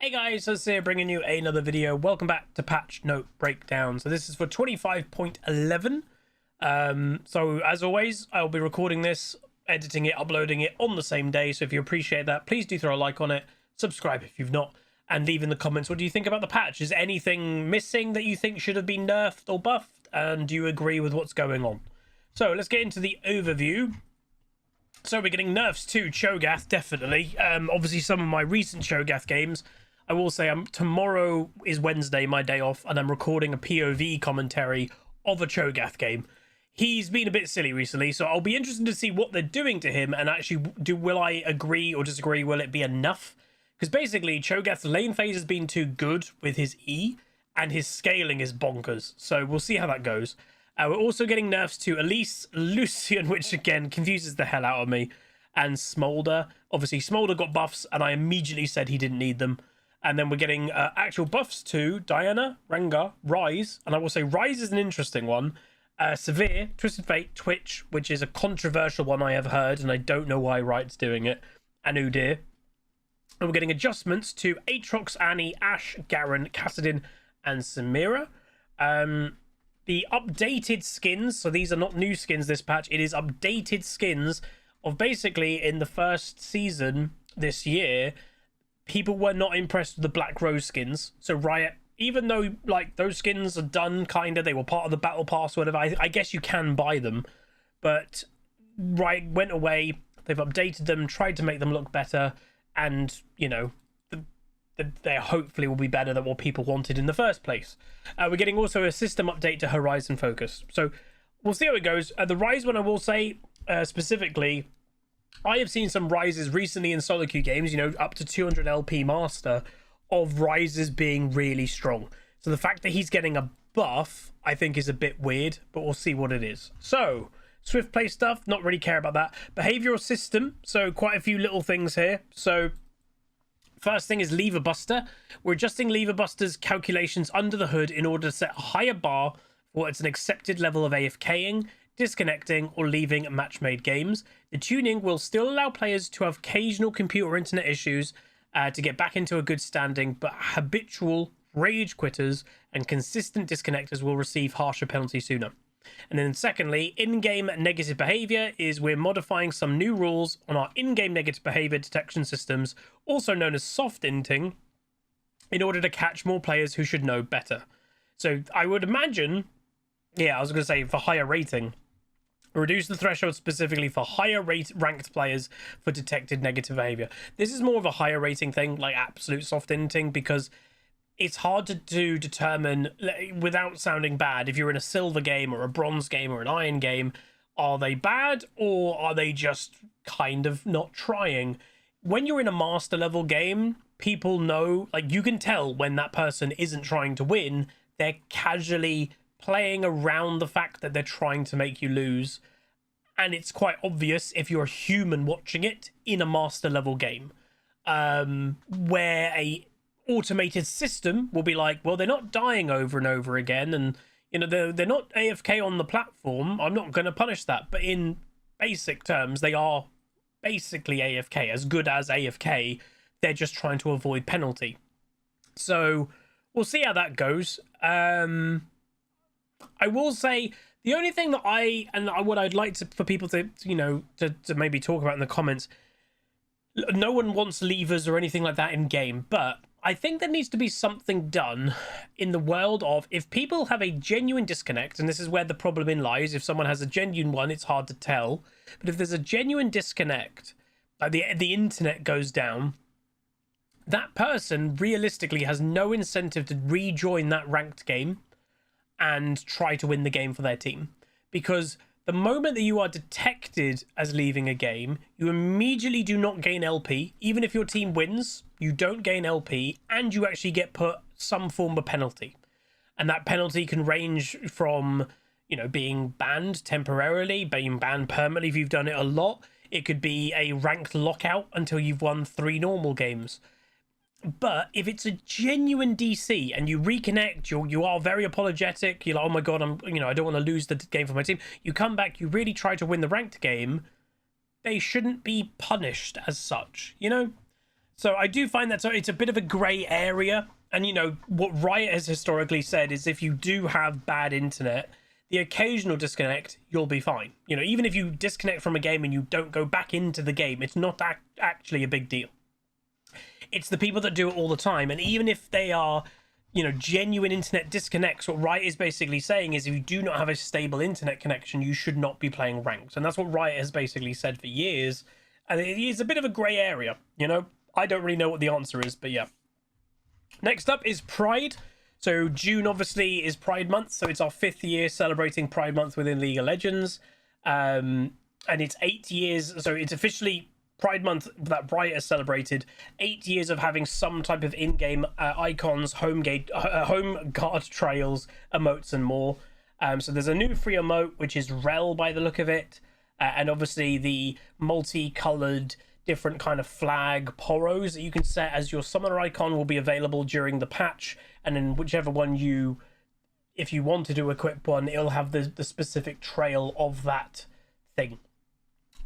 Hey guys, so here bringing you another video. Welcome back to Patch Note Breakdown. So this is for 25.11. So as always, I'll be recording this, editing it, uploading it on the same day. So if you appreciate that, please do throw a like on it, subscribe if you've not, and leave in the comments what do you think about the patch. Is anything missing that you think should have been nerfed or buffed? And do you agree with what's going on? So let's get into the overview. So we're getting nerfs to Cho'Gath, definitely. Obviously some of my recent Cho'Gath games, I will say tomorrow is Wednesday, my day off, and I'm recording a POV commentary of a Cho'Gath game. He's been a bit silly recently, so I'll be interested to see what they're doing to him, and actually, will I agree or disagree? Will it be enough? Because basically, Cho'Gath's lane phase has been too good with his E, and his scaling is bonkers. So we'll see how that goes. We're also getting nerfs to Elise, Lucian, which again confuses the hell out of me, and Smolder. Obviously, Smolder got buffs, and I immediately said he didn't need them. And then we're getting actual buffs to Diana, Rengar, Rise. And I will say Rise is an interesting one. Severe, Twisted Fate, Twitch, which is a controversial one I have heard, and I don't know why Riot's doing it, and Udyr. And we're getting adjustments to Aatrox, Annie, Ashe, Garen, Kassadin, and Samira. The updated skins, so these are not new skins this patch, it is updated skins of basically in the first season this year, people were not impressed with the Black Rose skins. So Riot, even though like those skins are done, kind of, they were part of the battle pass or whatever, I guess you can buy them, but Riot went away, they've updated them, tried to make them look better, and you know, they hopefully will be better than what people wanted in the first place. We're getting also a system update to Horizon Focus, so we'll see how it goes. The Rise one, I will say specifically, I have seen some Rises recently in solo queue games, you know, up to 200 LP Master, of Rises being really strong. So the fact that he's getting a buff, I think is a bit weird, but we'll see what it is. So, Swift play stuff, not really care about that. Behavioral system, so quite a few little things here. So, first thing is Lever Buster. We're adjusting Lever Buster's calculations under the hood in order to set a higher bar for what's an accepted level of AFKing, disconnecting, or leaving match-made games. The tuning will still allow players to have occasional computer or internet issues to get back into a good standing, but habitual rage quitters and consistent disconnectors will receive harsher penalties sooner. And then secondly, in-game negative behavior is we're modifying some new rules on our in-game negative behavior detection systems, also known as soft inting, in order to catch more players who should know better. So I would imagine, yeah, I was going to say for higher rating, reduce the threshold specifically for higher ranked players for detected negative behavior. This is more of a higher rating thing, like absolute soft inting, because it's hard to determine, without sounding bad, if you're in a silver game or a bronze game or an iron game, are they bad or are they just kind of not trying? When you're in a master level game, people know, like you can tell when that person isn't trying to win, they're casually playing around the fact that they're trying to make you lose, and it's quite obvious if you're a human watching it in a master level game, where a automated system will be like, well, they're not dying over and over again, and you know they're not AFK on the platform, I'm not going to punish that. But in basic terms, they are basically AFK, as good as AFK, they're just trying to avoid penalty. So we'll see how that goes. I will say the only thing that what I'd like for people to, you know, to maybe talk about in the comments, no one wants levers or anything like that in game, but I think there needs to be something done in the world of, if people have a genuine disconnect, and this is where the problem in lies, if someone has a genuine one, it's hard to tell, but if there's a genuine disconnect, like the internet goes down, that person realistically has no incentive to rejoin that ranked game and try to win the game for their team, because the moment that you are detected as leaving a game, you immediately do not gain LP. Even if your team wins, you don't gain LP, and you actually get put some form of penalty, and that penalty can range from, you know, being banned temporarily, being banned permanently if you've done it a lot. It could be a ranked lockout until you've won 3 normal games. But if it's a genuine DC and you reconnect, you are very apologetic, you're like, oh my god, I don't want to lose the game for my team. You come back, you really try to win the ranked game, they shouldn't be punished as such, you know? So I do find that it's a bit of a grey area. And, you know, what Riot has historically said is if you do have bad internet, the occasional disconnect, you'll be fine. You know, even if you disconnect from a game and you don't go back into the game, it's not actually a big deal. It's the people that do it all the time. And even if they are, you know, genuine internet disconnects, what Riot is basically saying is if you do not have a stable internet connection, you should not be playing ranked. And that's what Riot has basically said for years. And it is a bit of a grey area, you know? I don't really know what the answer is, but yeah. Next up is Pride. So June obviously is Pride Month, so it's our 5th year celebrating Pride Month within League of Legends. And it's 8 years, so it's officially Pride Month that Riot has celebrated. 8 years of having some type of in-game icons, home guard trails, emotes and more. So there's a new free emote, which is Rel by the look of it. And obviously the multicolored different kind of flag poros that you can set as your summoner icon will be available during the patch, and then whichever one if you wanted to equip one, it'll have the specific trail of that thing.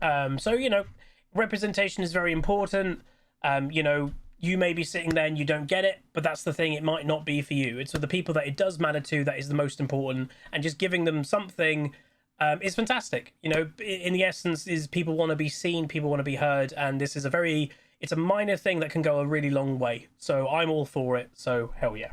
So, you know, representation is very important. You know, you may be sitting there and you don't get it, but that's the thing, it might not be for you. It's for the people that it does matter to that is the most important, and just giving them something is fantastic. You know, in the essence is people want to be seen, people want to be heard, and this is it's a minor thing that can go a really long way. So I'm all for it, so hell yeah.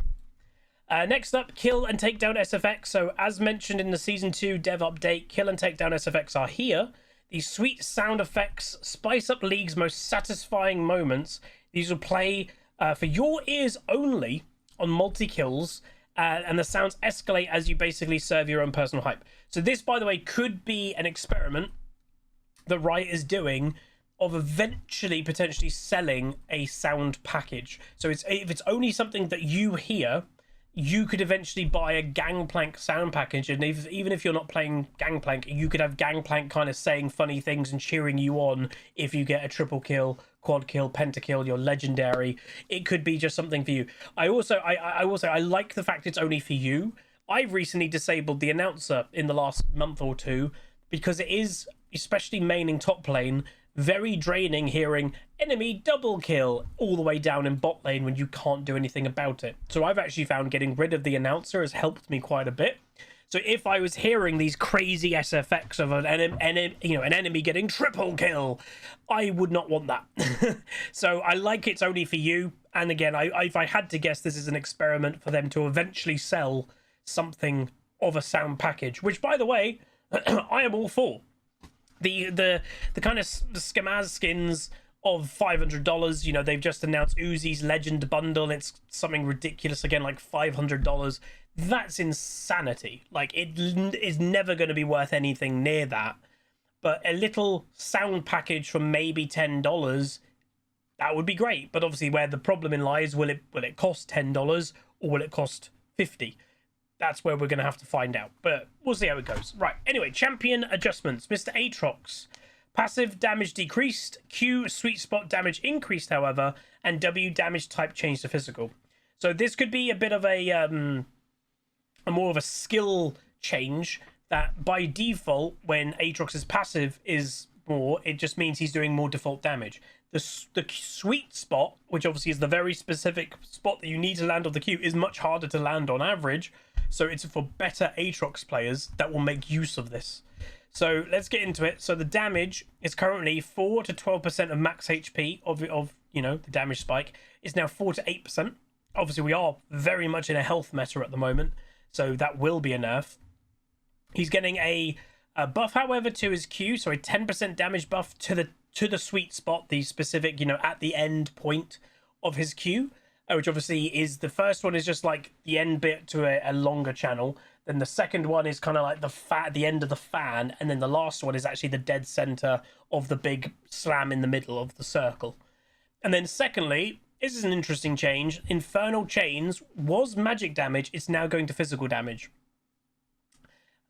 Next up, kill and takedown SFX. So as mentioned in the Season 2 dev update, kill and takedown SFX are here. These sweet sound effects spice up League's most satisfying moments. These will play for your ears only on multi-kills, and the sounds escalate as you basically serve your own personal hype. So this, by the way, could be an experiment that Riot is doing of eventually potentially selling a sound package. So if it's only something that you hear, you could eventually buy a Gangplank sound package, and even if you're not playing Gangplank, you could have Gangplank kind of saying funny things and cheering you on if you get a triple kill, quad kill, pentakill, you're legendary. It could be just something for you. I like the fact it's only for you. I've recently disabled the announcer in the last month or two because it is, especially maining top lane, very draining hearing enemy double kill all the way down in bot lane when you can't do anything about it. So I've actually found getting rid of the announcer has helped me quite a bit. So if I was hearing these crazy SFX of an enemy getting triple kill, I would not want that. So I like it's only for you. And again, if I had to guess, this is an experiment for them to eventually sell something of a sound package, which, by the way, I am all for. The kind of Skamaz skins of $500, you know, they've just announced Uzi's Legend Bundle. It's something ridiculous, again, like $500. That's insanity. Like, it is never going to be worth anything near that. But a little sound package for maybe $10, that would be great. But obviously where the problem in lies, will it cost $10 or will it cost $50? That's where we're going to have to find out, but we'll see how it goes. Right, anyway, champion adjustments. Mr. Aatrox. Passive damage decreased, Q sweet spot damage increased, however, and W damage type changed to physical. So this could be a bit of a more of a skill change that by default, when Aatrox's passive is more, it just means he's doing more default damage. The sweet spot, which obviously is the very specific spot that you need to land on the Q, is much harder to land on average. So it's for better Aatrox players that will make use of this. So let's get into it. So the damage is currently 4 to 12% of max HP of you know, the damage spike. It's now 4 to 8%. Obviously, we are very much in a health meta at the moment, so that will be a nerf. He's getting a buff, however, to his Q, so a 10% damage buff to the sweet spot, the specific, you know, at the end point of his Q, which obviously is, the first one is just like the end bit to a longer channel. Then the second one is kind of like the end of the fan, and then the last one is actually the dead center of the big slam in the middle of the circle. And then secondly, this is an interesting change. Infernal Chains was magic damage. It's now going to physical damage.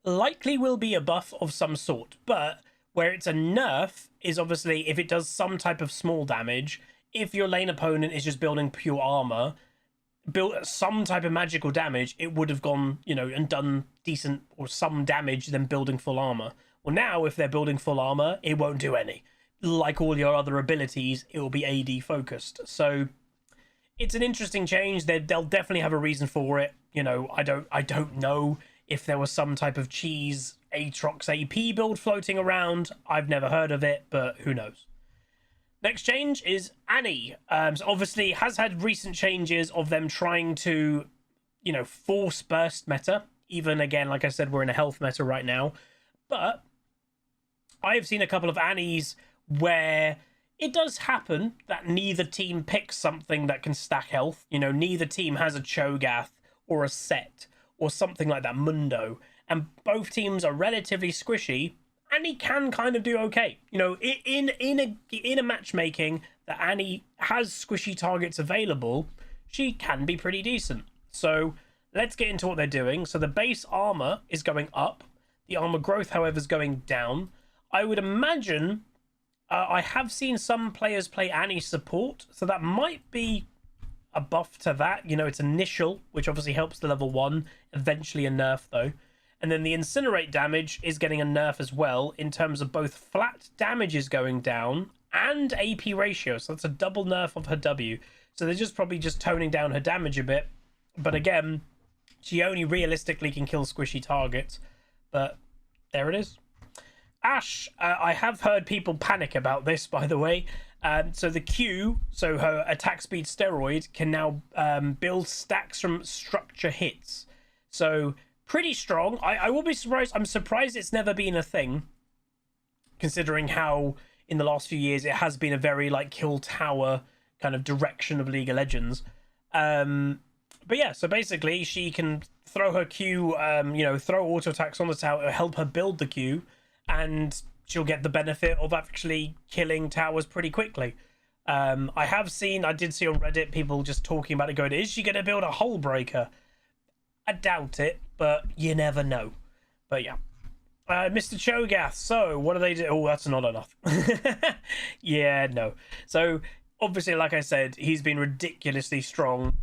Likely will be a buff of some sort, but where it's a nerf is obviously if it does some type of small damage. If your lane opponent is just building pure armor, built some type of magical damage, it would have gone, you know, and done decent or some damage than building full armor. Well, now if they're building full armor, it won't do any. like all your other abilities, it will be AD focused. So it's an interesting change. They'll definitely have a reason for it. You know, I don't know if there was some type of cheese Aatrox AP build floating around. I've never heard of it, but who knows. Next change is Annie. So obviously has had recent changes of them trying to, you know, force burst meta. Even again, like I said, we're in a health meta right now. But I have seen a couple of Annies where it does happen that neither team picks something that can stack health. You know, neither team has a Cho'Gath or a Set or something like that, Mundo. And both teams are relatively squishy. Annie can kind of do okay. You know, in a matchmaking that Annie has squishy targets available, she can be pretty decent. So let's get into what they're doing. So the base armor is going up. The armor growth, however, is going down. I would imagine I have seen some players play Annie support, so that might be a buff to that. You know, it's initial, which obviously helps the level 1, eventually a nerf though. And then the incinerate damage is getting a nerf as well in terms of both flat damage is going down and AP ratio. So that's a double nerf of her W. So they're just probably just toning down her damage a bit. But again, she only realistically can kill squishy targets. But there it is. Ashe, I have heard people panic about this, by the way. So the Q, so her attack speed steroid, can now build stacks from structure hits. So pretty strong. I will be surprised. I'm surprised it's never been a thing, considering how in the last few years it has been a very like kill tower kind of direction of League of Legends. But yeah, so basically she can throw her Q, you know, throw auto attacks on the tower, help her build the Q, and she'll get the benefit of actually killing towers pretty quickly. I did see on Reddit people just talking about it, going, is she going to build a hull breaker? I doubt it, but you never know. But yeah. Mr. Cho'Gath, so what do they do? Oh, that's not enough. Yeah, no. So obviously, like I said, he's been ridiculously strong.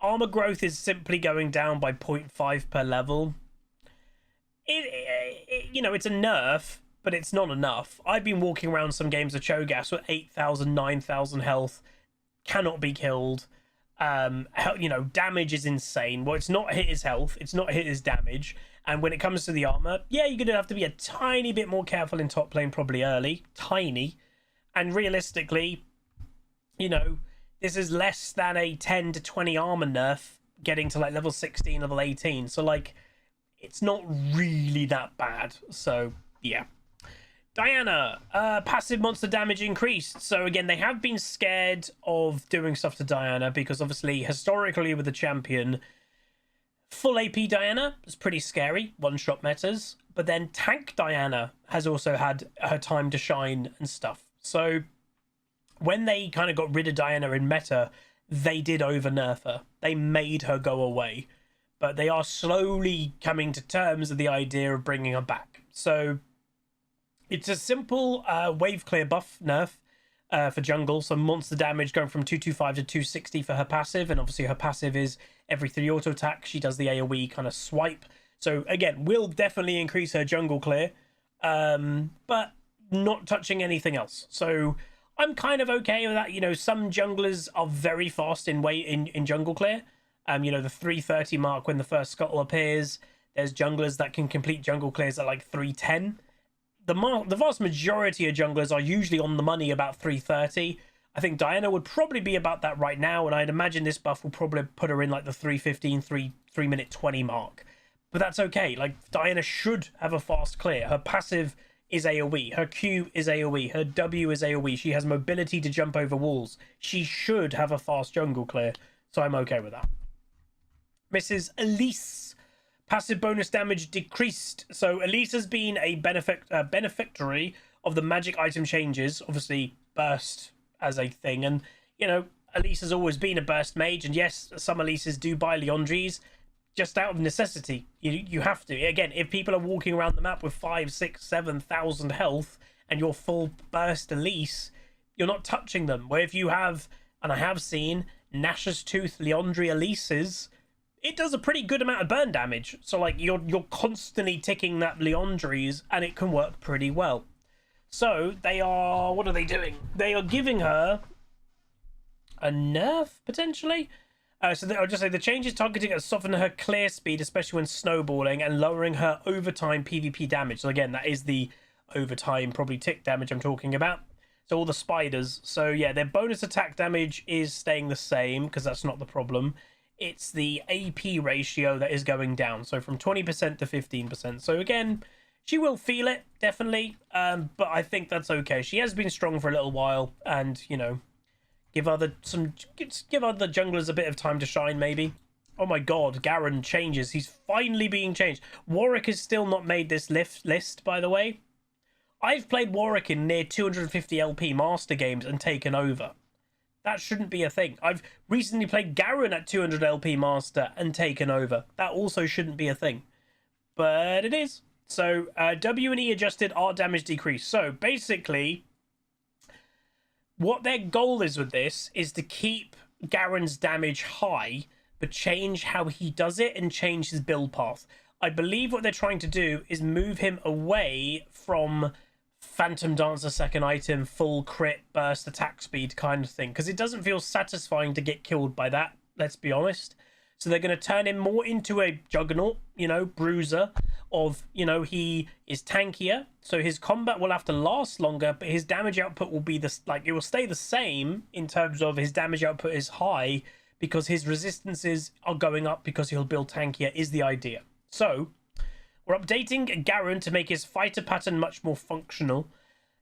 Armor growth is simply going down by 0.5 per level. You know, it's a nerf, but it's not enough. I've been walking around some games of Cho'Gath with 8,000, 9,000 health. Cannot be killed. You know, damage is insane. Well, it's not hit his health, it's not hit his damage. And when it comes to the armor, yeah, you're gonna have to be a tiny bit more careful in top lane, probably early. Tiny. And realistically, you know, this is less than a 10 to 20 armor nerf getting to like level 16, level 18. So like, it's not really that bad. So yeah. Diana, passive monster damage increased. So again, they have been scared of doing stuff to Diana because obviously historically with the champion, full AP Diana is pretty scary, one-shot metas. But then tank Diana has also had her time to shine and stuff. So when they kind of got rid of Diana in meta, they did over-nerf her. They made her go away. But they are slowly coming to terms with the idea of bringing her back. So it's a simple wave clear buff nerf for jungle. So monster damage going from 225 to 260 for her passive. And obviously her passive is every 3 auto attack. She does the AoE kind of swipe. So again, will definitely increase her jungle clear. But not touching anything else. So I'm kind of okay with that. You know, some junglers are very fast in jungle clear. You know, the 330 mark when the first scuttle appears. There's junglers that can complete jungle clears at like 310. The vast majority of junglers are usually on the money about 330. I think Diana would probably be about that right now, and I'd imagine this buff will probably put her in like the 315, 3 minute 20 mark. But that's okay. Like, Diana should have a fast clear. Her passive is AoE. Her Q is AoE. Her W is AoE. She has mobility to jump over walls. She should have a fast jungle clear, so I'm okay with that. Mrs. Elise. Passive bonus damage decreased. So Elise has been a beneficiary of the magic item changes. Obviously, burst as a thing. And, you know, Elise has always been a burst mage. And yes, some Elises do buy Leandries just out of necessity. You have to. Again, if people are walking around the map with 5, 6, 7,000 health and you're full burst Elise, you're not touching them. Where if you have, and I have seen, Gnash's Tooth Leandry Elises, it does a pretty good amount of burn damage. So like you're constantly ticking that Leandries and it can work pretty well. So they are, what are they doing? They are giving her a nerf, potentially. I'll just say the changes targeting her soften her clear speed, especially when snowballing, and lowering her overtime PvP damage. So again, that is the overtime, probably tick damage I'm talking about. So all the spiders. So yeah, their bonus attack damage is staying the same, because that's not the problem. It's the AP ratio that is going down. So from 20% to 15%. So again, she will feel it, definitely. But I think that's okay. She has been strong for a little while, and, you know, give other junglers a bit of time to shine, maybe. Oh my god, Garen changes. He's finally being changed. Warwick has still not made this list, by the way. I've played Warwick in near 250 LP master games and taken over. That shouldn't be a thing. I've recently played Garen at 200 LP master and taken over. That also shouldn't be a thing. But it is. So W and E adjusted art damage decrease. So basically, what their goal is with this is to keep Garen's damage high, but change how he does it and change his build path. I believe what they're trying to do is move him away from Phantom Dancer second item, full crit, burst attack speed kind of thing, because it doesn't feel satisfying to get killed by that, let's be honest. So they're going to turn him more into a juggernaut, you know, bruiser of, you know, he is tankier, so his combat will have to last longer, but his damage output will be it will stay the same in terms of his damage output is high because his resistances are going up because he'll build tankier is the idea. So we're updating Garen to make his fighter pattern much more functional.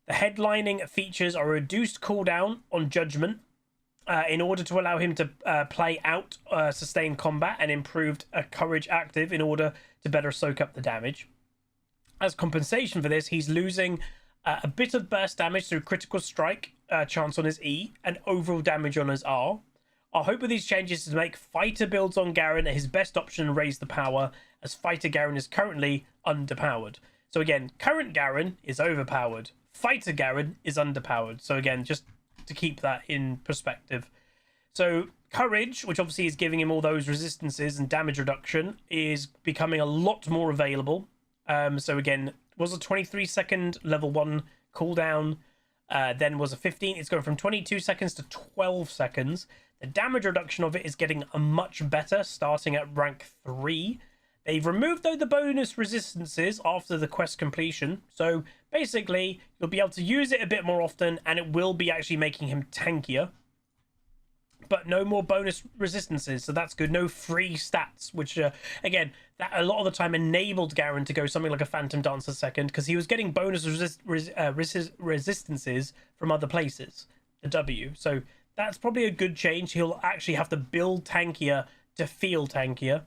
The headlining features are a reduced cooldown on judgment in order to allow him to play out sustained combat, and improved courage active in order to better soak up the damage. As compensation for this, he's losing a bit of burst damage through critical strike chance on his E and overall damage on his R. Our hope with these changes is to make fighter builds on Garen his best option and raise the power, as fighter Garen is currently underpowered. So again, current Garen is overpowered. Fighter Garen is underpowered. So again, just to keep that in perspective. So courage, which obviously is giving him all those resistances and damage reduction, is becoming a lot more available. So again, was a 23-second level 1 cooldown, then was a 15. It's going from 22 seconds to 12 seconds. The damage reduction of it is getting a much better, starting at rank 3. They've removed, though, the bonus resistances after the quest completion. So basically, you'll be able to use it a bit more often, and it will be actually making him tankier. But no more bonus resistances, so that's good. No free stats, which, again, that a lot of the time enabled Garen to go something like a Phantom Dancer second, because he was getting bonus resistances from other places, the W. So that's probably a good change. He'll actually have to build tankier to feel tankier.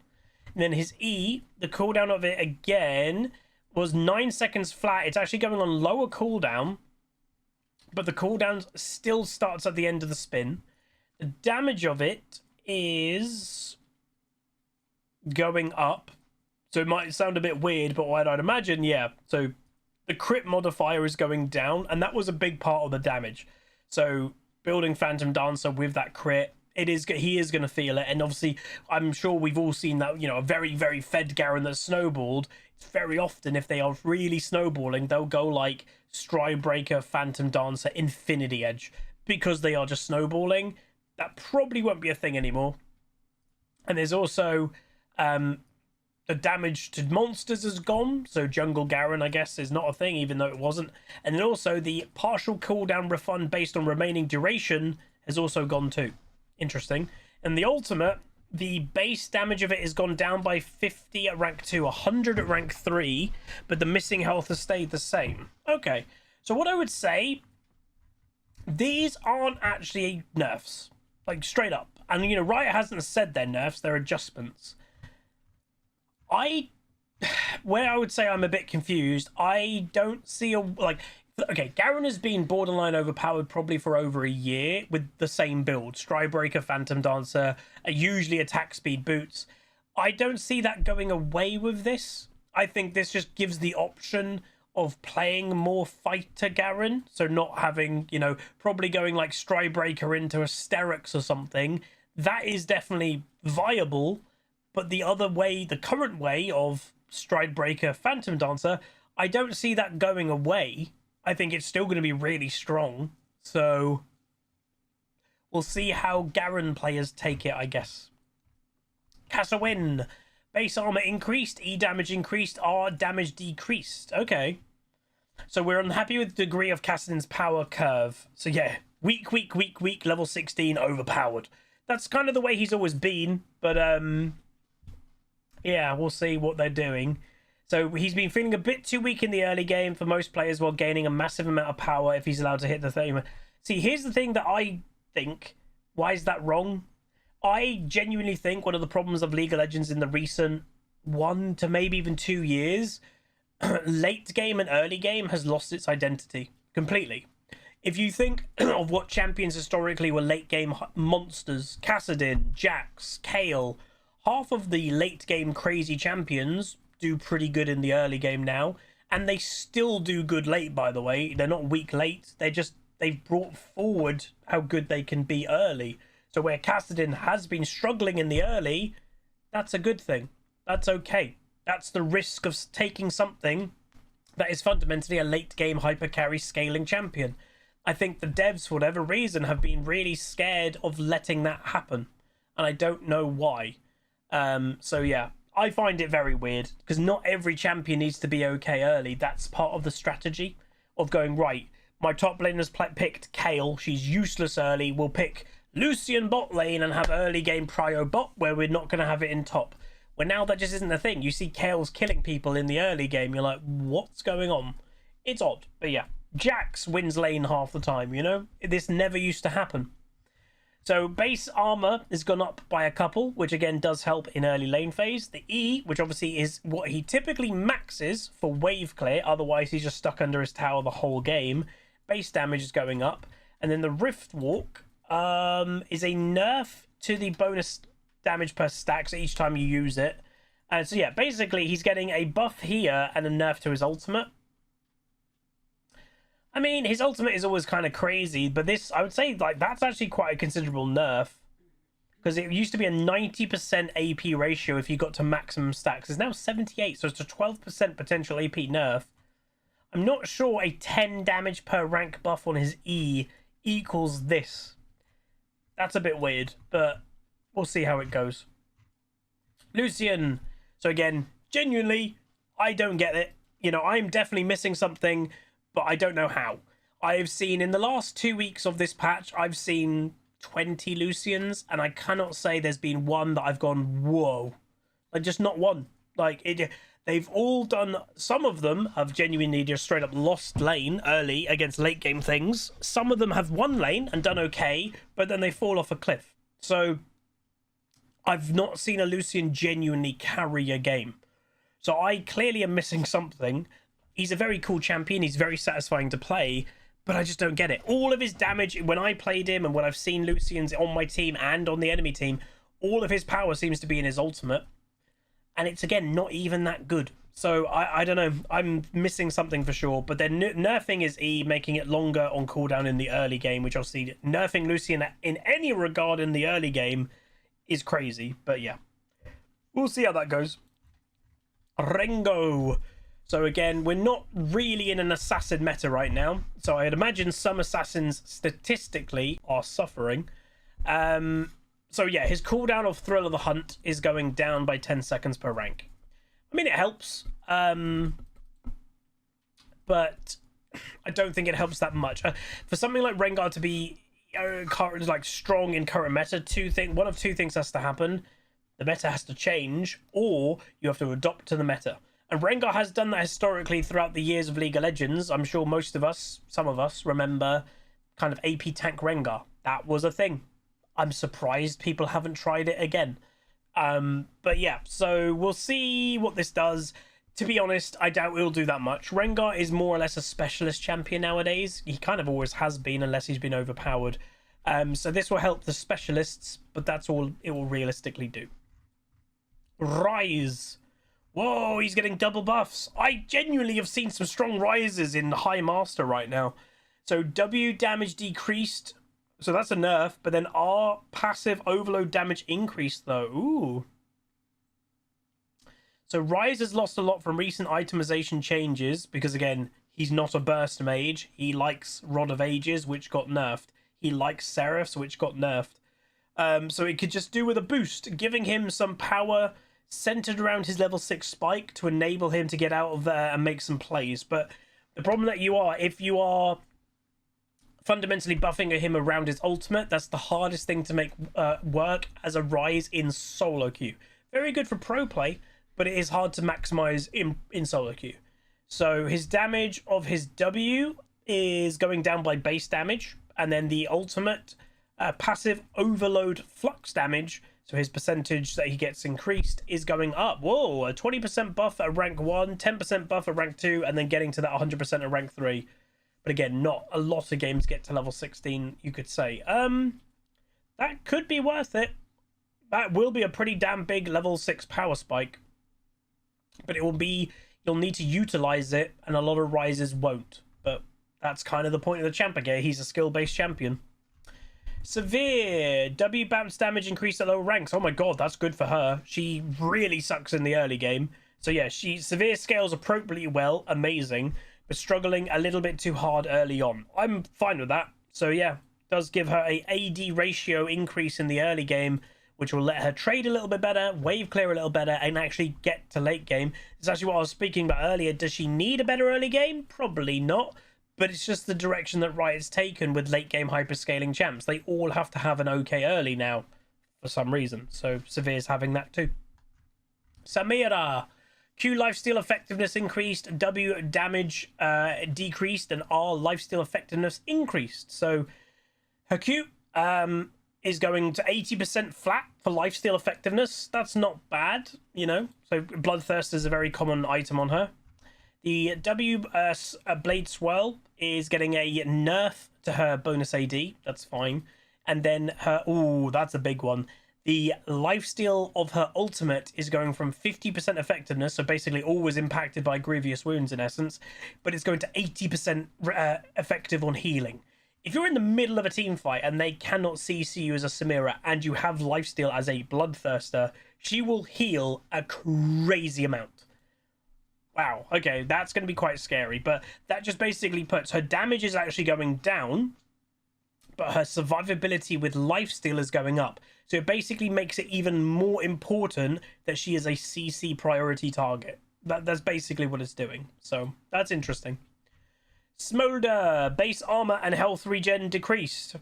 And then his E, the cooldown of it again was 9 seconds flat. It's actually going on lower cooldown, but the cooldown still starts at the end of the spin. The damage of it is going up. So it might sound a bit weird, but what I'd imagine, yeah. So the crit modifier is going down, and that was a big part of the damage. So building Phantom Dancer with that crit, he is going to feel it. And obviously, I'm sure we've all seen that, you know, a very, very fed Garen that's snowballed. It's very often, if they are really snowballing, they'll go like Stride Breaker, Phantom Dancer, Infinity Edge, because they are just snowballing. That probably won't be a thing anymore. And there's also the damage to monsters has gone. So Jungle Garen, I guess, is not a thing, even though it wasn't. And then also the partial cooldown refund based on remaining duration has also gone too. Interesting. And the ultimate, the base damage of it has gone down by 50 at rank 2, 100 at rank 3, but the missing health has stayed the same. Okay, so what I would say, these aren't actually nerfs. Like, straight up. And, you know, Riot hasn't said they're nerfs, they're adjustments. Where I would say I'm a bit confused, I don't see okay, Garen has been borderline overpowered probably for over a year with the same build. Stride Breaker, Phantom Dancer, usually attack speed boots. I don't see that going away with this. I think this just gives the option of playing more fighter Garen, so not having, you know, probably going like Stride Breaker into Asterix or something. That is definitely viable, but the other way, the current way of Stride Breaker, Phantom Dancer, I don't see that going away. I think it's still going to be really strong. So we'll see how Garen players take it, I guess. Cassawin. Base armor increased, E damage increased, R damage decreased. Okay. So we're unhappy with the degree of Kassadin's power curve. So yeah, weak, level 16, overpowered. That's kind of the way he's always been. But yeah, we'll see what they're doing. So he's been feeling a bit too weak in the early game for most players while gaining a massive amount of power if he's allowed to hit the 30. See, here's the thing that I think. Why is that wrong? I genuinely think one of the problems of League of Legends in the recent 1 to maybe even 2 years, late game and early game has lost its identity completely. If you think of what champions historically were late game monsters, Kassadin, Jax, Kayle, half of the late game crazy champions do pretty good in the early game now, and they still do good late, by the way. They're not weak late, they've brought forward how good they can be early. So where Kassadin has been struggling in the early, that's a good thing. That's okay. That's the risk of taking something that is fundamentally a late game hyper carry scaling champion. I think the devs, for whatever reason, have been really scared of letting that happen. And I don't know why. So yeah, I find it very weird because not every champion needs to be okay early. That's part of the strategy of going, right, my top laner's picked Kayle. She's useless early. We'll pick Lucian bot lane and have early game prio bot where we're not going to have it in top. Well, now that just isn't a thing. You see Kayle's killing people in the early game. You're like, what's going on? It's odd. But yeah, Jax wins lane half the time, you know? This never used to happen. So base armor has gone up by a couple, which again does help in early lane phase. The E, which obviously is what he typically maxes for wave clear. Otherwise, he's just stuck under his tower the whole game. Base damage is going up. And then the Rift Walk is a nerf to the bonus damage per stack, so each time you use it. And so yeah, basically he's getting a buff here and a nerf to his ultimate. I mean, his ultimate is always kind of crazy, but this, I would say, like, that's actually quite a considerable nerf. Because it used to be a 90% AP ratio if you got to maximum stacks. It's now 78, so it's a 12% potential AP nerf. I'm not sure a 10 damage per rank buff on his E equals this. That's a bit weird, but we'll see how it goes. Lucian. So again, genuinely, I don't get it. You know, I'm definitely missing something, but I don't know how. I've seen, in the last 2 weeks of this patch, I've seen 20 Lucians, and I cannot say there's been one that I've gone, whoa. Like, just not one. Like, they've all done, some of them have genuinely just straight up lost lane early against late game things. Some of them have won lane and done okay, but then they fall off a cliff. So I've not seen a Lucian genuinely carry a game. So I clearly am missing something. He's a very cool champion. He's very satisfying to play, but I just don't get it. All of his damage, when I played him and when I've seen Lucians on my team and on the enemy team, all of his power seems to be in his ultimate. And it's, again, not even that good. So I don't know. I'm missing something for sure. But then nerfing his E, making it longer on cooldown in the early game, which I'll see. Nerfing Lucian in any regard in the early game is crazy. But yeah, we'll see how that goes. Rengo. So again, we're not really in an assassin meta right now. So I'd imagine some assassins statistically are suffering. So yeah, his cooldown of Thrill of the Hunt is going down by 10 seconds per rank. I mean, it helps. But I don't think it helps that much. For something like Rengar to be like strong in current meta, one of two things has to happen. The meta has to change, or you have to adopt to the meta. And Rengar has done that historically throughout the years of League of Legends. I'm sure most of us, some of us, remember kind of AP tank Rengar. That was a thing. I'm surprised people haven't tried it again. But yeah, so we'll see what this does. To be honest, I doubt it'll do that much. Rengar is more or less a specialist champion nowadays. He kind of always has been, unless he's been overpowered. So this will help the specialists, but that's all it will realistically do. Rise. Whoa, he's getting double buffs. I genuinely have seen some strong rises in High Master right now. So W damage decreased. So that's a nerf. But then R passive overload damage increased though. Ooh. So Rise has lost a lot from recent itemization changes. Because again, He's not a burst mage. He likes Rod of Ages, which got nerfed. He likes Seraphs, which got nerfed. So it could just do with a boost, giving him some power centered around his level 6 spike to enable him to get out of there and make some plays. But the problem that if you are fundamentally buffing him around his ultimate, that's the hardest thing to make work as a rise in solo queue. Very good for pro play, but it is hard to maximize in solo queue. So his damage of his W is going down by base damage, and then the ultimate passive overload flux damage, so his percentage that he gets increased, is going up. Whoa, a 20% buff at rank 1, 10% buff at rank 2, and then getting to that 100% at rank 3. But again, not a lot of games get to level 16, you could say. That could be worth it. That will be a pretty damn big level 6 power spike. But it will be, you'll need to utilize it, and a lot of rises won't. But that's kind of the point of the champ again. He's a skill-based champion. Severe W bounce damage increased at lower ranks. Oh my god, that's good for her. She really sucks in the early game. So yeah, Severe scales appropriately well, amazing, but struggling a little bit too hard early on. I'm fine with that. So yeah, does give her a AD ratio increase in the early game, which will let her trade a little bit better, wave clear a little better, and actually get to late game. It's actually what I was speaking about earlier. Does she need a better early game? Probably not. But it's just the direction that Riot's taken with late game hyperscaling champs. They all have to have an okay early now for some reason. So Severe's having that too. Samira. Q lifesteal effectiveness increased, W damage decreased, and R lifesteal effectiveness increased. So her Q is going to 80% flat for lifesteal effectiveness. That's not bad, you know. So Bloodthirst is a very common item on her. The W Blade Swirl is getting a nerf to her bonus AD. That's fine. And then her... Ooh, that's a big one. The lifesteal of her ultimate is going from 50% effectiveness, so basically always impacted by grievous wounds in essence, but it's going to 80% effective on healing. If you're in the middle of a team fight and they cannot CC you as a Samira and you have lifesteal as a Bloodthirster, she will heal a crazy amount. Wow, okay, that's going to be quite scary, but that just basically puts her damage is actually going down, but her survivability with lifesteal is going up. So it basically makes it even more important that she is a CC priority target. That's basically what it's doing. So that's interesting. Smolder, base armor and health regen decreased.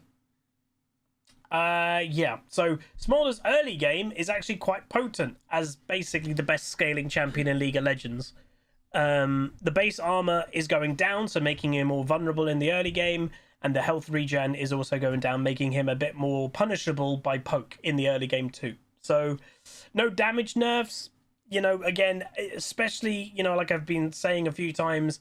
Yeah, so Smolder's early game is actually quite potent as basically the best scaling champion in League of Legends. The base armor is going down, so making him more vulnerable in the early game, and the health regen is also going down, making him a bit more punishable by poke in the early game too. So no damage nerfs, you know, again, especially, you know, like I've been saying a few times,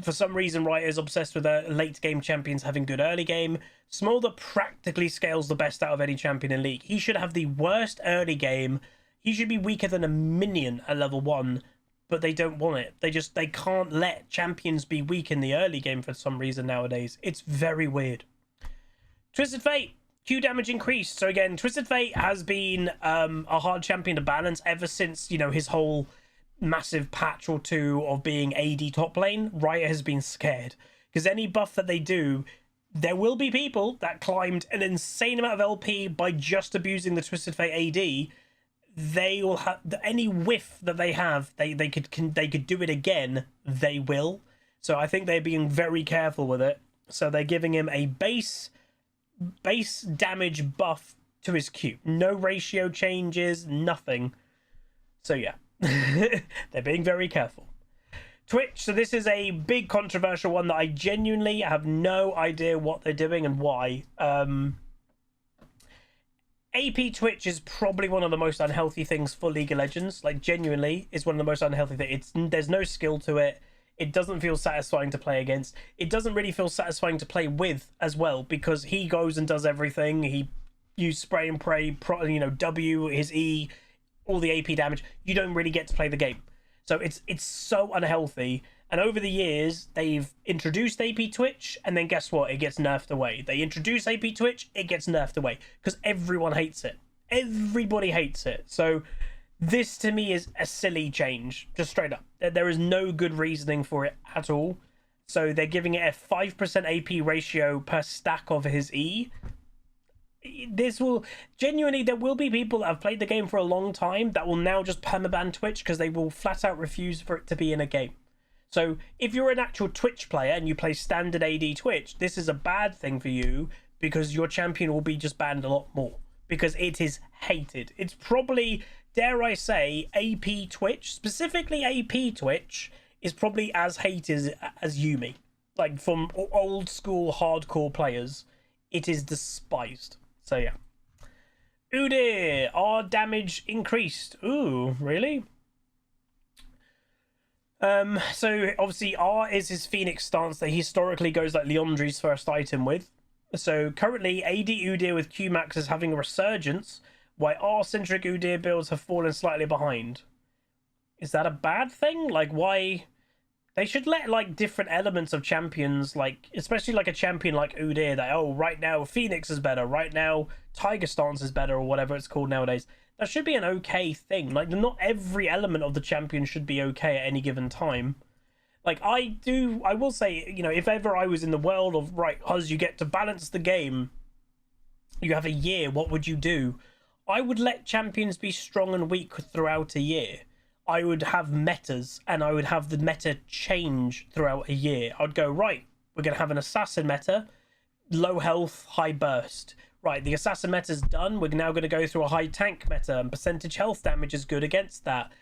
for some reason Riot is obsessed with their late game champions having good early game. Smolder practically scales the best out of any champion in League. He should have the worst early game. He should be weaker than a minion at level 1. But they don't want it. They can't let champions be weak in the early game for some reason nowadays. It's very weird. Twisted Fate, Q damage increased. So again, Twisted Fate has been a hard champion to balance ever since, you know, his whole massive patch or two of being AD top lane. Riot has been scared. Because any buff that they do, there will be people that climbed an insane amount of LP by just abusing the Twisted Fate AD. They will have any whiff that they have. They could do it again. They will. So I think they're being very careful with it. So they're giving him a base damage buff to his Q. No ratio changes. Nothing. So yeah, they're being very careful. Twitch. So this is a big controversial one that I genuinely have no idea what they're doing and why. AP Twitch is probably one of the most unhealthy things for League of Legends. Like, genuinely, it's one of the most unhealthy things. There's no skill to it. It doesn't feel satisfying to play against. It doesn't really feel satisfying to play with as well, because he goes and does everything. He uses spray and pray, you know, W, his E, all the AP damage. You don't really get to play the game. So it's so unhealthy. And over the years, they've introduced AP Twitch, and then guess what? It gets nerfed away. They introduce AP Twitch, it gets nerfed away, because everyone hates it. Everybody hates it. So this, to me, is a silly change, just straight up. There is no good reasoning for it at all. So they're giving it a 5% AP ratio per stack of his E. This will genuinely, there will be people that have played the game for a long time that will now just permaban Twitch because they will flat out refuse for it to be in a game. So if you're an actual Twitch player and you play standard AD Twitch, this is a bad thing for you because your champion will be just banned a lot more because it is hated. It's probably, dare I say, AP Twitch, specifically AP Twitch, is probably as hated as Yumi. Like, from old school hardcore players, it is despised. So yeah. Udyr, our damage increased. Ooh, really? So obviously R is his Phoenix stance that he historically goes like Leandri's first item with. So currently AD Udyr with Qmax is having a resurgence, while R-centric Udyr builds have fallen slightly behind. Is that a bad thing? Like, why? They should let like different elements of champions, like especially like a champion like Udyr, that right now Phoenix is better, right now Tiger Stance is better, or whatever it's called nowadays. That should be an okay thing. Like, not every element of the champion should be okay at any given time. Like, I will say, you know, if ever I was in the world of, right, Huz, you get to balance the game, you have a year, what would you do? I would let champions be strong and weak throughout a year. I would have metas, and I would have the meta change throughout a year. I'd go, right, we're going to have an assassin meta, low health, high burst. Right, the assassin meta's done. We're now going to go through a high tank meta, and percentage health damage is good against that.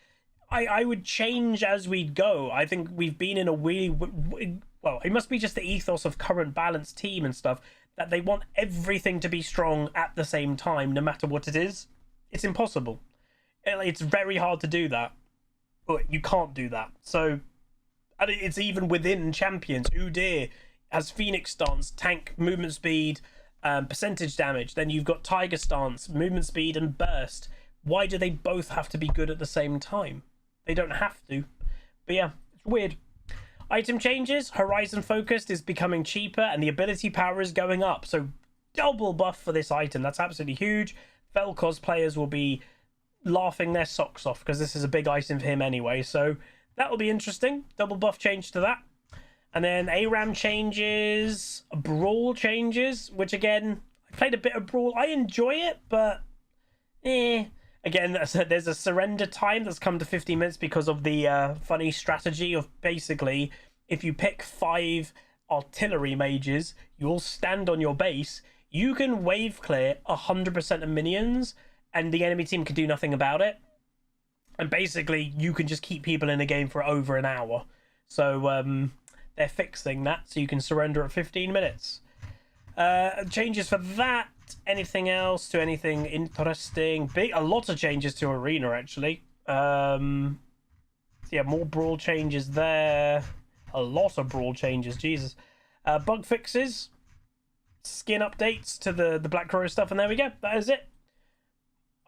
I would change as we go. I think we've been in a really... Well, it must be just the ethos of current balanced team and stuff, that they want everything to be strong at the same time, no matter what it is. It's impossible. It's very hard to do that. But you can't do that. So, and it's even within champions. Udyr has Phoenix stance, tank, movement speed, percentage damage. Then you've got Tiger stance, movement speed, and burst. Why do they both have to be good at the same time? They don't have to. But yeah, it's weird. Item changes. Horizon focused is becoming cheaper, and the ability power is going up. So double buff for this item. That's absolutely huge. Vel'Koz players will be laughing their socks off because this is a big item for him anyway. So that will be interesting. Double buff change to that. And then ARAM changes, Brawl changes, which again, I played a bit of Brawl. I enjoy it, but Again, there's a surrender time that's come to 15 minutes because of the funny strategy of basically, if you pick 5 artillery mages, you all stand on your base, you can wave clear 100% of minions, and the enemy team can do nothing about it. And basically, you can just keep people in a game for over an hour. So, they're fixing that, so you can surrender at 15 minutes. Changes for that. Anything else to anything interesting? A lot of changes to Arena, actually. Yeah, more Brawl changes there. A lot of Brawl changes, Jesus. Bug fixes. Skin updates to the Black Crow stuff, and there we go. That is it.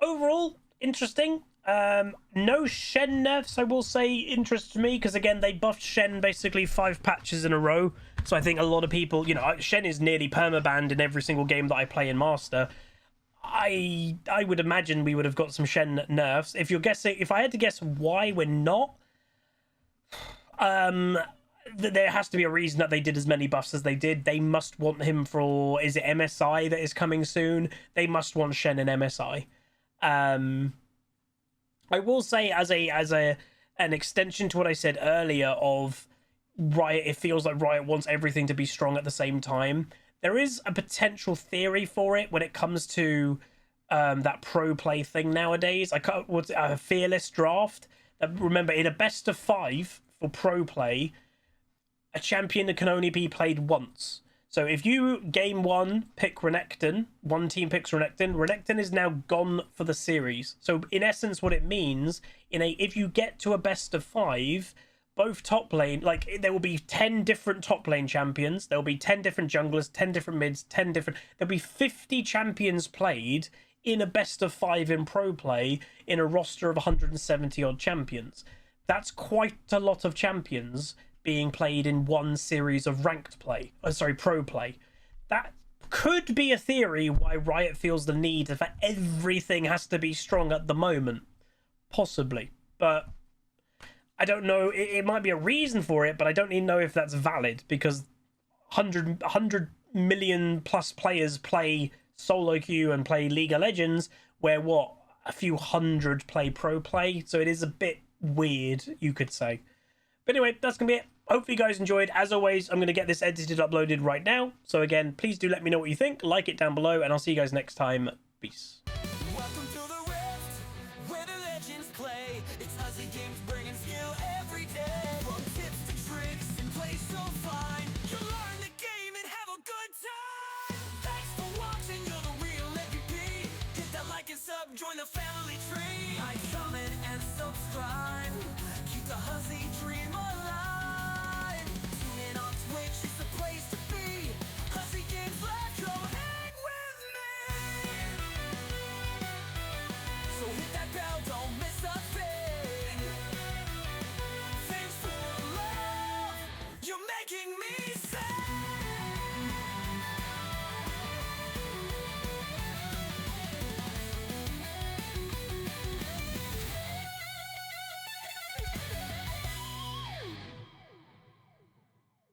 Overall, interesting. No Shen nerfs, I will say, interests me, because again, they buffed Shen basically 5 patches in a row. So I think a lot of people, you know, Shen is nearly permabanned in every single game that I play in Master. I would imagine we would have got some Shen nerfs. If you're guessing, if I had to guess why we're not, there has to be a reason that they did as many buffs as they did. They must want him for, is it MSI that is coming soon? They must want Shen in MSI. I will say, as an extension to what I said earlier of Riot, it feels like Riot wants everything to be strong at the same time. There is a potential theory for it when it comes to that pro play thing nowadays. What's a fearless draft? Remember, in a best of 5 for pro play, a champion that can only be played once. So if you game 1 pick Renekton, one team picks Renekton, Renekton is now gone for the series. So in essence, what it means if you get to a best of 5, both top lane, like there will be 10 different top lane champions, there will be 10 different junglers, 10 different mids, there'll be 50 champions played in a best of 5 in pro play in a roster of 170 odd champions. That's quite a lot of champions being played in one series of ranked play, pro play. That could be a theory why Riot feels the need that everything has to be strong at the moment. Possibly. But I don't know. It might be a reason for it, but I don't even know if that's valid, because 100 million plus players play solo queue and play League of Legends, where what, a few hundred play pro play. So it is a bit weird, you could say. But anyway, that's gonna be it. Hopefully you guys enjoyed. As always, I'm going to get this edited, uploaded right now. So again, please do let me know what you think. Like it down below, and I'll see you guys next time. Peace. Welcome to the Rift, where the legends play. It's Aussie Games bringing skill every day. From tips to tricks and play so fine. You'll learn the game and have a good time. Thanks for watching, you're the real MVP. Hit that like and sub, join the family tree. Like, comment and subscribe. Keep the Aussie dream alive.